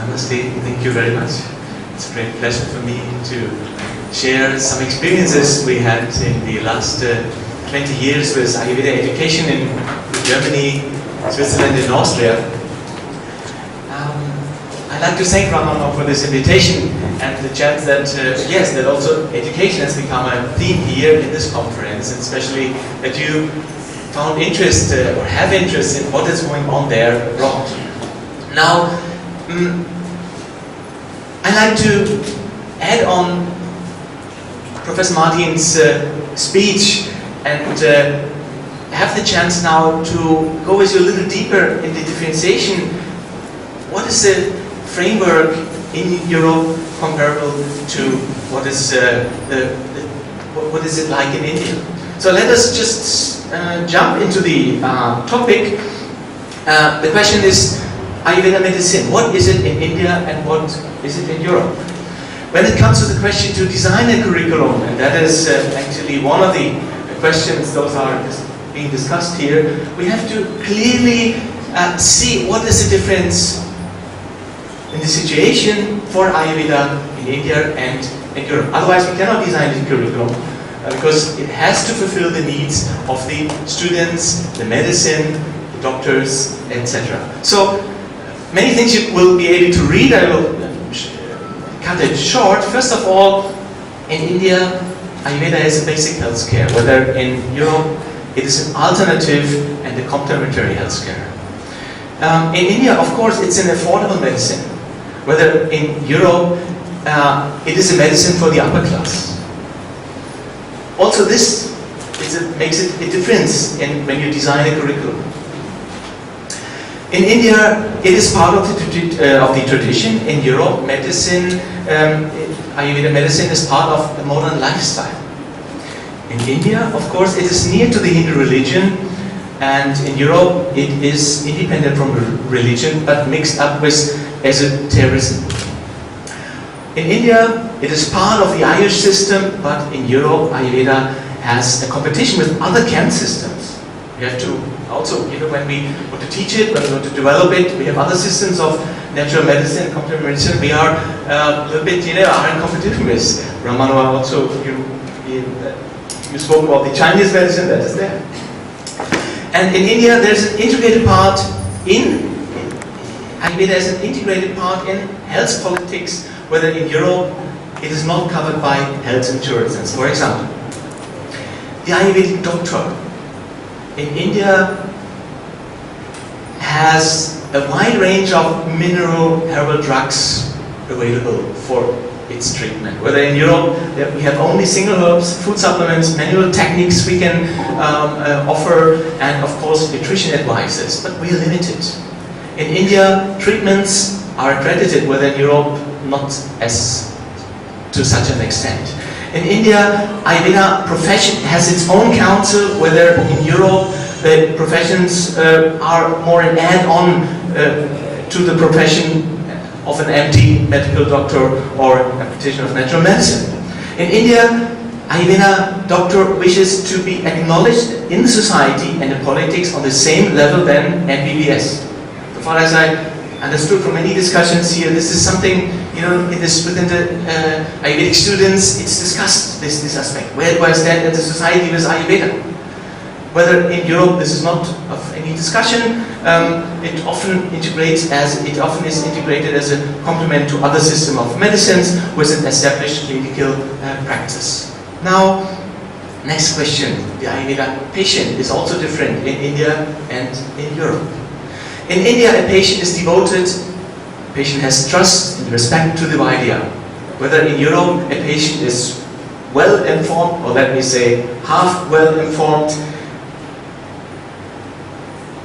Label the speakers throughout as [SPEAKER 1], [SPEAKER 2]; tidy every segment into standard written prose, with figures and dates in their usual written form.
[SPEAKER 1] Namaste, thank you very much. It's a great pleasure for me to share some experiences we had in the last 20 years with Ayurveda education in Germany, Switzerland and Austria. I'd like to thank Ramana for this invitation and the chance that, yes, that also education has become a theme here in this conference, and especially that you found interest or have interest in what is going on there abroad. Now, I'd like to add on Professor Martin's speech and have the chance now to go with you a little deeper in the differentiation. What is the framework in Europe comparable to what is what is it like in India? So let us just jump into the topic. The question is Ayurveda medicine. What is it in India and what is it in Europe? When it comes to the question to design a curriculum, and that is actually one of the questions those are being discussed here, we have to clearly see what is the difference in the situation for Ayurveda in India and in Europe. Otherwise we cannot design the curriculum because it has to fulfill the needs of the students, the medicine, the doctors, etc. So many things you will be able to read. I will cut it short. First of all, in India, Ayurveda is a basic healthcare, whether in Europe it is an alternative and a complementary healthcare. In India, of course, it's an affordable medicine, whether in Europe it is a medicine for the upper class. Also, this makes it a difference when you design a curriculum. In India, it is part of the tradition. In Europe, medicine, Ayurveda medicine is part of the modern lifestyle. In India, of course, it is near to the Hindu religion, and in Europe, it is independent from religion, but mixed up with esotericism. In India, it is part of the Ayush system, but in Europe, Ayurveda has a competition with other camp systems. We have to also, when we want to teach it, when we want to develop it, we have other systems of natural medicine, complementary medicine. We are a little bit, are in competition with. Ramana also, you spoke about the Chinese medicine that is there. And in India, there's an integrated part in Ayurveda is an integrated part in health politics, whether in Europe it is not covered by health insurances. For example, the Ayurvedic doctor in India has a wide range of mineral herbal drugs available for its treatment. Whether in Europe we have only single herbs, food supplements, manual techniques we can offer, and of course nutrition advices, but we are limited. In India, treatments are accredited, whether in Europe not as to such an extent. In India, Ayurveda profession has its own council, whether in Europe the professions are more an add-on to the profession of an MD, medical doctor, or a practitioner of natural medicine. In India, Ayurveda doctor wishes to be acknowledged in society and in politics on the same level than MBBS. So far as I understood from many discussions here, this is something, within the Ayurvedic students, it's discussed, this aspect. Where do I stand in the society with Ayurveda? Whether in Europe this is not of any discussion, it often is integrated as a complement to other system of medicines with an established clinical practice. Now, next question. The Ayurveda patient is also different in India and in Europe. In India, a patient is devoted, a patient has trust and respect to the Vaidya. Whether in Europe, a patient is well informed, or let me say, half well informed,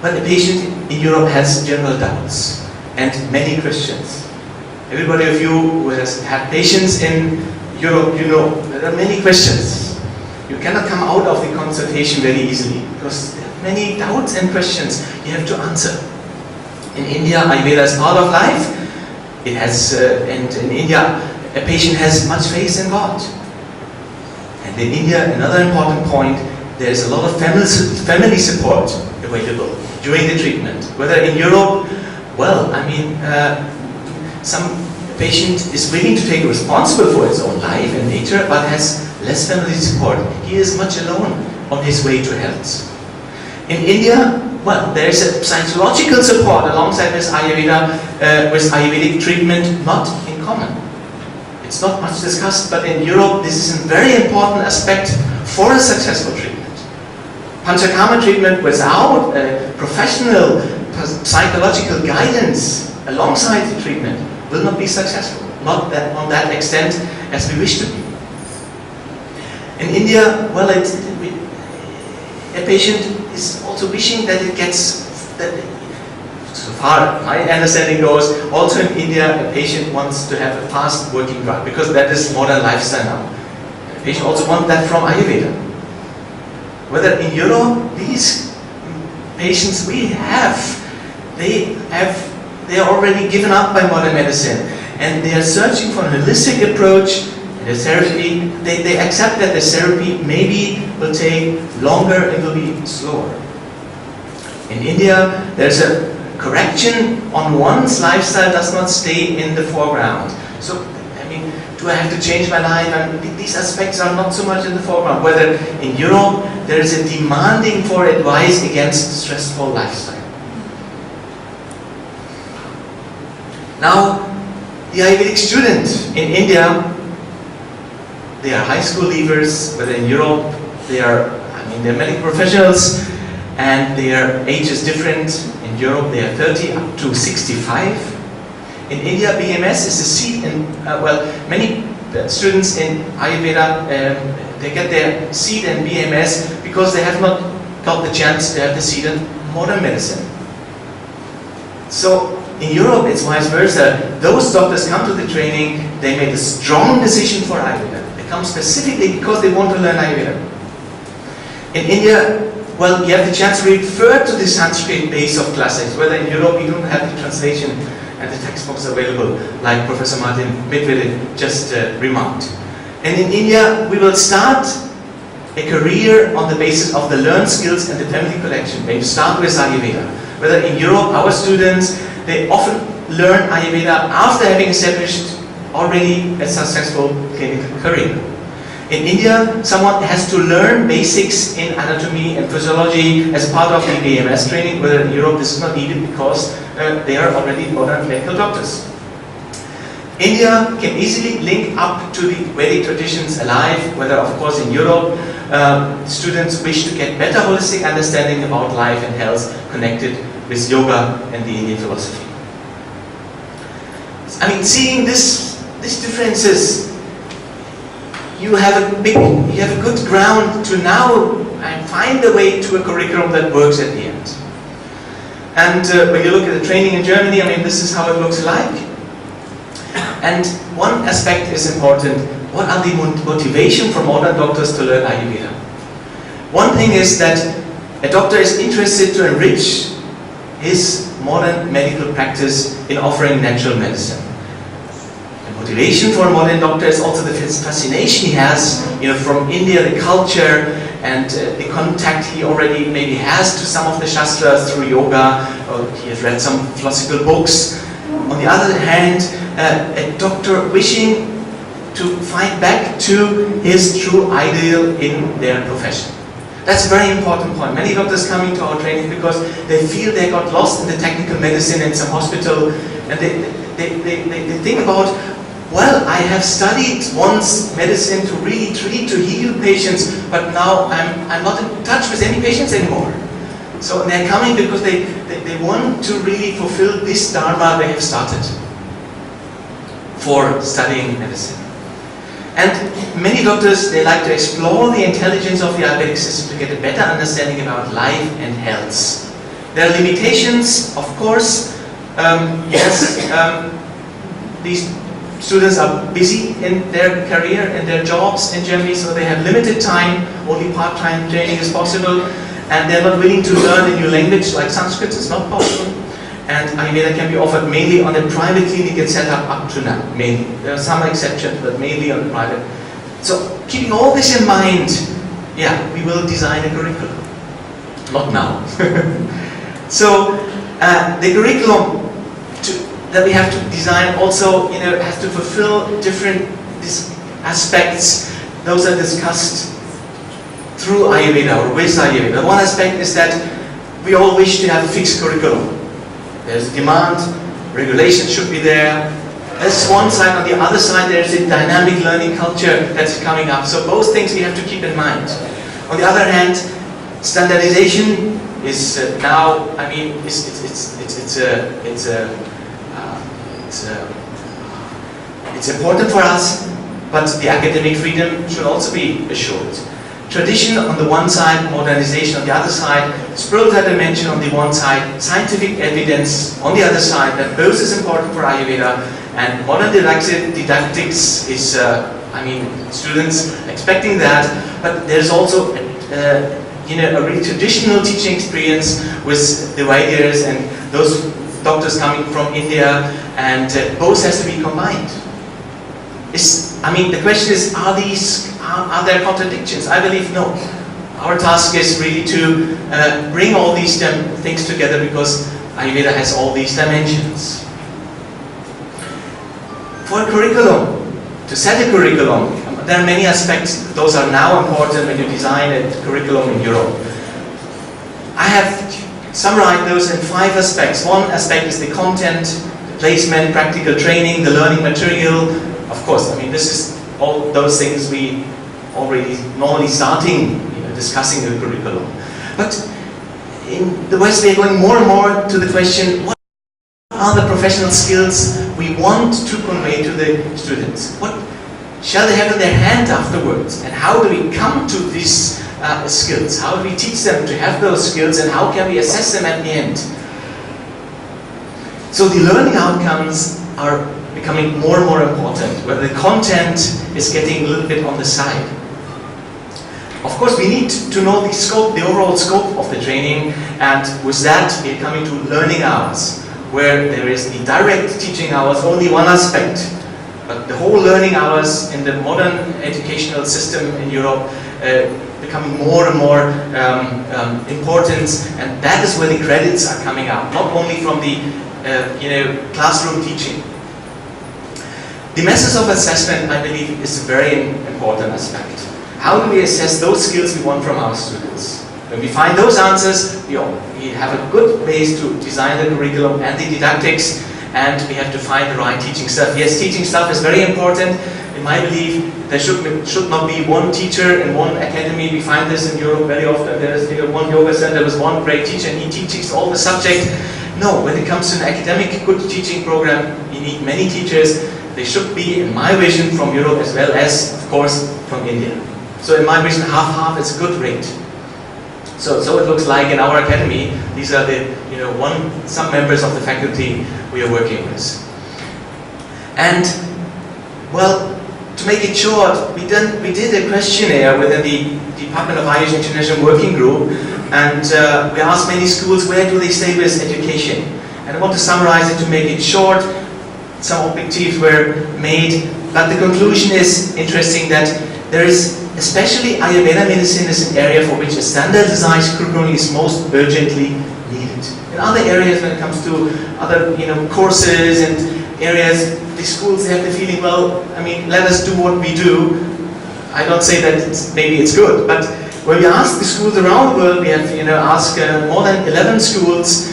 [SPEAKER 1] but the patient in Europe has general doubts and many questions. Everybody of you who has had patients in Europe, there are many questions. You cannot come out of the consultation very easily because there are many doubts and questions you have to answer. In India, Ayurveda is part of life. It has, and in India, a patient has much faith in God. And in India, another important point, there is a lot of family support available during the treatment. Whether in Europe, well, some patient is willing to take responsible for his own life and nature, but has less family support. He is much alone on his way to health. In India, well, there is a psychological support alongside with Ayurveda, with Ayurvedic treatment, not in common. It's not much discussed, but in Europe, this is a very important aspect for a successful treatment. Panchakarma treatment without professional psychological guidance alongside the treatment will not be successful, not that on that extent as we wish to be. In India, well, a patient is also wishing that it gets, so far my understanding goes, also in India a patient wants to have a fast working drug, because that is modern lifestyle now. A patient also wants that from Ayurveda. Whether in Europe, these patients we have, they are already given up by modern medicine, and they are searching for a holistic approach. The therapy, they accept that the therapy maybe will take longer and will be slower. In India, there's a correction on one's lifestyle does not stay in the foreground. So, I mean, do I have to change my life? And these aspects are not so much in the foreground. Whether in Europe, there is a demanding for advice against stressful lifestyle. Now, the Ayurvedic student in India, they are high school leavers, but in Europe, they're medical professionals, and their age is different. In Europe, they are 30 up to 65. In India, BMS is a seat in, many students in Ayurveda, they get their seat in BMS because they have not got the chance to have the seat in modern medicine. So, in Europe, it's vice versa. Those doctors come to the training, they made a strong decision for Ayurveda. Come specifically because they want to learn Ayurveda. In India, well, you have the chance to refer to the Sanskrit base of classics, whether in Europe you don't have the translation and the textbooks available, like Professor Martin Midville just remarked. And in India, we will start a career on the basis of the learned skills and the family collection. When you start with Ayurveda. Whether in Europe, our students, they often learn Ayurveda after having established already a successful clinical career. In India, someone has to learn basics in anatomy and physiology as part of the BMS training, whether in Europe this is not needed because they are already modern medical doctors. India can easily link up to the Vedic traditions alive, whether of course in Europe students wish to get better holistic understanding about life and health connected with yoga and the Indian philosophy. I mean, seeing these differences, you have a good ground to now find a way to a curriculum that works at the end. And when you look at the training in Germany, I mean, this is how it looks like. And one aspect is important. What are the motivation for modern doctors to learn Ayurveda? One thing is that a doctor is interested to enrich his modern medical practice in offering natural medicine. Motivation for a modern doctor is also the fascination he has, from India, the culture and the contact he already maybe has to some of the shastras through yoga, or he has read some philosophical books. On the other hand, a doctor wishing to find back to his true ideal in their profession. That's a very important point. Many doctors coming to our training because they feel they got lost in the technical medicine in some hospital, and they think about, well, I have studied once medicine to really treat, to heal patients, but now I'm not in touch with any patients anymore. So they're coming because they want to really fulfill this dharma they have started for studying medicine. And many doctors, they like to explore the intelligence of the Ayurvedic system to get a better understanding about life and health. There are limitations, of course. These students are busy in their career and their jobs in Germany, so they have limited time, only part-time training is possible, and they're not willing to learn a new language like Sanskrit, it's not possible. And Ayurveda can be offered mainly on a private clinical setup up to now, mainly. There are some exceptions, but mainly on the private. So, keeping all this in mind, we will design a curriculum. Not now. So, the curriculum, that we have to design also, has to fulfill different aspects. Those are discussed through Ayurveda or with Ayurveda. One aspect is that we all wish to have a fixed curriculum. There's a demand, regulation should be there. That's one side. On the other side, there's a dynamic learning culture that's coming up. So both things we have to keep in mind. On the other hand, standardization is now, I mean, it's important for us, but the academic freedom should also be assured. Tradition on the one side, modernization on the other side, spiritual dimension on the one side, scientific evidence on the other side, that both is important for Ayurveda, and modern didactics is, I mean, students expecting that, but there's also a really traditional teaching experience with the Vaidyas and those doctors coming from India, and both has to be combined. I mean, the question is, are there contradictions? I believe no. Our task is really to bring all these things together, because Ayurveda has all these dimensions. For a curriculum, to set a curriculum, there are many aspects. Those are now important when you design a curriculum in Europe. I have summarized those in 5 aspects. One aspect is the content, the placement, practical training, the learning material. Of course, I mean, this is all those things we already normally starting discussing the curriculum. But in the West, we are going more and more to the question, what are the professional skills we want to convey to the students? What shall they have in their hand afterwards? And how do we come to these skills? How do we teach them to have those skills, and how can we assess them at the end? So the learning outcomes are becoming more and more important, where the content is getting a little bit on the side. Of course, we need to know the scope, the overall scope of the training, and with that we're coming to learning hours, where there is the direct teaching hours, only one aspect, but the whole learning hours in the modern educational system in Europe becoming more and more important, and that is where the credits are coming out, not only from the classroom teaching. The methods of assessment, I believe, is a very important aspect. How do we assess those skills we want from our students? When we find those answers, we have a good base to design the curriculum and the didactics, and we have to find the right teaching staff. Yes, teaching staff is very important. In my belief, there should not be one teacher in one academy. We find this in Europe very often. There is one yoga center with one great teacher, and he teaches all the subject. No, when it comes to an academic good teaching program, you need many teachers. They should be, in my vision, from Europe as well as, of course, from India. So in my vision, half-half is a good rate. So it looks like in our academy, these are the some members of the faculty we are working with. And well, to make it short, we did a questionnaire within the Department of Ayush International Working Group, and we asked many schools, where do they stay with education? And I want to summarize it to make it short. Some objectives were made, but the conclusion is interesting, that there is, especially Ayurveda medicine is an area for which a standardized curriculum is most urgently needed. In other areas, when it comes to other courses and areas, the schools have the feeling, well, I mean, let us do what we do. I don't say that maybe it's good, but when we ask the schools around the world, we have asked more than 11 schools,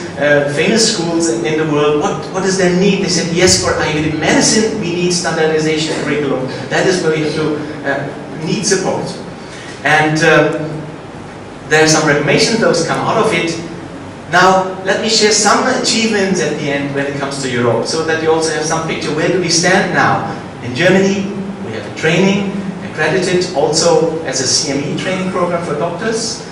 [SPEAKER 1] famous schools in the world, what is their need? They said, yes, for Ayurvedic medicine we need standardization curriculum. That is where we have to need support. And there are some recommendations, those come out of it. Now, let me share some achievements at the end when it comes to Europe, so that you also have some picture. Where do we stand now? In Germany, we have a training, accredited also as a CME training program for doctors.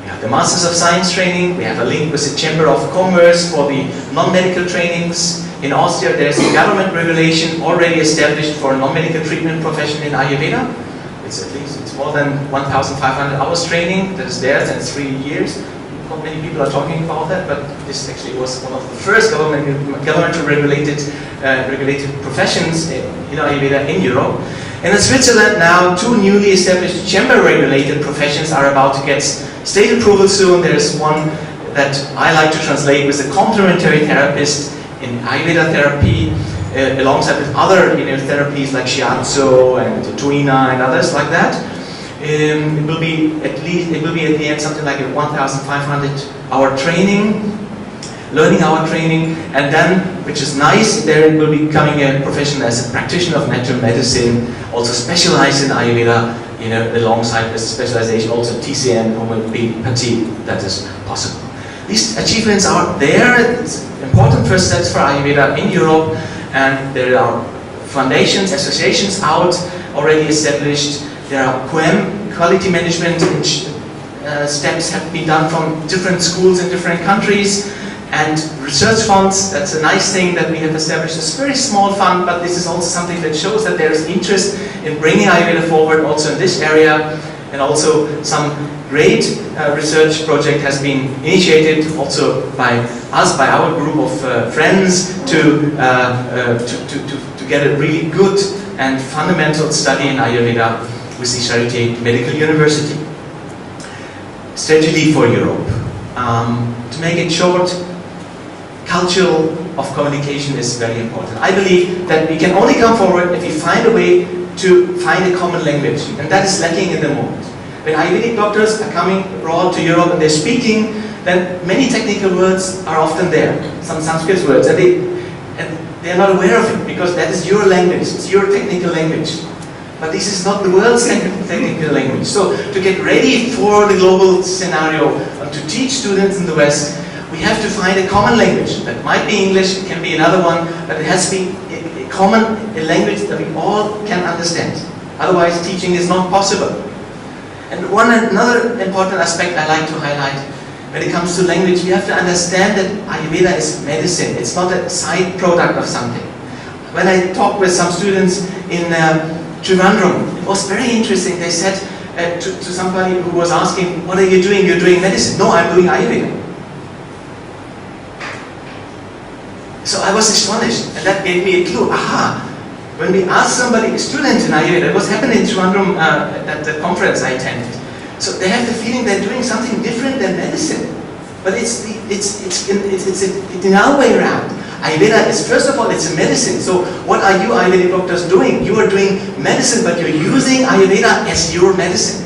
[SPEAKER 1] We have the Masters of Science training. We have a link with the Chamber of Commerce for the non-medical trainings. In Austria, there's a government regulation already established for non-medical treatment profession in Ayurveda. It's more than 1,500 hours training that is there since 3 years. Not many people are talking about that, but this actually was one of the first governmental regulated professions in Ayurveda in Europe. And in Switzerland now, 2 newly established chamber-regulated professions are about to get state approval soon. There's one that I like to translate with a complementary therapist in Ayurveda therapy, alongside with other therapies like shiatsu and tuina and others like that. It will be at the end something like a 1,500-hour training, learning hour training, and then, which is nice, there it will be becoming a profession as a practitioner of natural medicine, also specialized in Ayurveda, alongside this specialization, also TCM, homeopathy, that is possible. These achievements are there. It's important first steps for Ayurveda in Europe, and there are foundations, associations out already established. There are QM, quality management steps have been done from different schools in different countries, and research funds. That's a nice thing that we have established. It's a very small fund, but this is also something that shows that there is interest in bringing Ayurveda forward also in this area, and also some great research project has been initiated also by us, by our group of friends, to get a really good and fundamental study in Ayurveda with the Charité Medical University. Strategy for Europe. To make it short, culture of communication is very important. I believe that we can only come forward if we find a way to find a common language, and that is lacking in the moment. When Ayurvedic doctors are coming abroad to Europe and they're speaking, then many technical words are often there, some Sanskrit words, and they're not aware of it, because that is your language, it's your technical language. But this is not the world's technical language. So to get ready for the global scenario and to teach students in the West, we have to find a common language. That might be English, it can be another one, but it has to be a common language that we all can understand. Otherwise teaching is not possible. And another important aspect I like to highlight, when it comes to language, we have to understand that Ayurveda is medicine. It's not a side product of something. When I talked with some students in Trivandrum, it was very interesting. They said to somebody who was asking, what are you doing? You're doing medicine. No, I'm doing Ayurveda. So I was astonished, and that gave me a clue. Aha! When we ask somebody, a student in Ayurveda, what happened in Trivandrum at the conference I attended. So they have the feeling they're doing something different than medicine. But it's in our way around. Ayurveda is, first of all, it's a medicine. So what are you Ayurvedic doctors doing? You are doing medicine, but you're using Ayurveda as your medicine.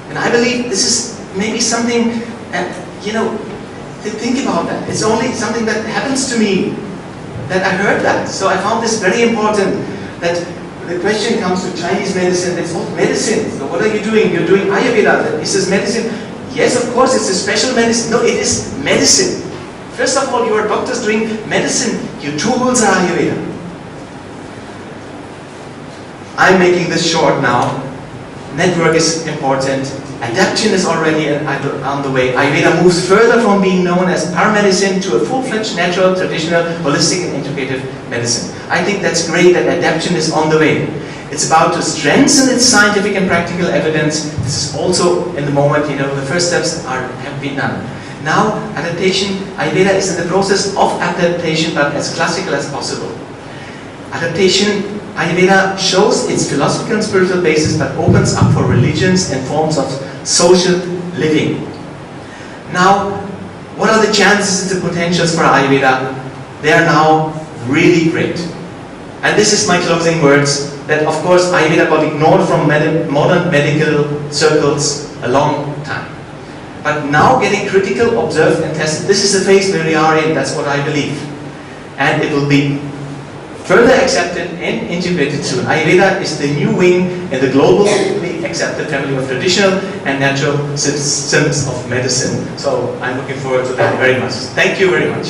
[SPEAKER 1] And I believe this is maybe something, to think about that. It's only something that happens to me, that I heard that. So I found this very important, that the question comes to Chinese medicine, it's not medicine. So what are you doing? You're doing Ayurveda. Is this medicine? Yes, of course, it's a special medicine. No, it is medicine. First of all, you are doctors doing medicine. Your tools are Ayurveda. I'm making this short now. Network is important. Adaptation is already on the way. Ayurveda moves further from being known as paramedicine to a full-fledged, natural, traditional, holistic and integrative medicine. I think that's great that adaptation is on the way. It's about to strengthen its scientific and practical evidence. This is also in the moment, the first steps have been done. Now, adaptation, Ayurveda is in the process of adaptation, but as classical as possible. Adaptation, Ayurveda shows its philosophical and spiritual basis, but opens up for religions and forms of social living. Now, what are the chances and the potentials for Ayurveda? They are now really great. And this is my closing words, that of course Ayurveda got ignored from modern medical circles a long time. But now getting critical, observed and tested, this is the phase where we are in, that's what I believe. And it will be further accepted and integrated soon. Ayurveda is the new wing in the globally accepted family of traditional and natural systems of medicine. So I'm looking forward to that very much. Thank you very much.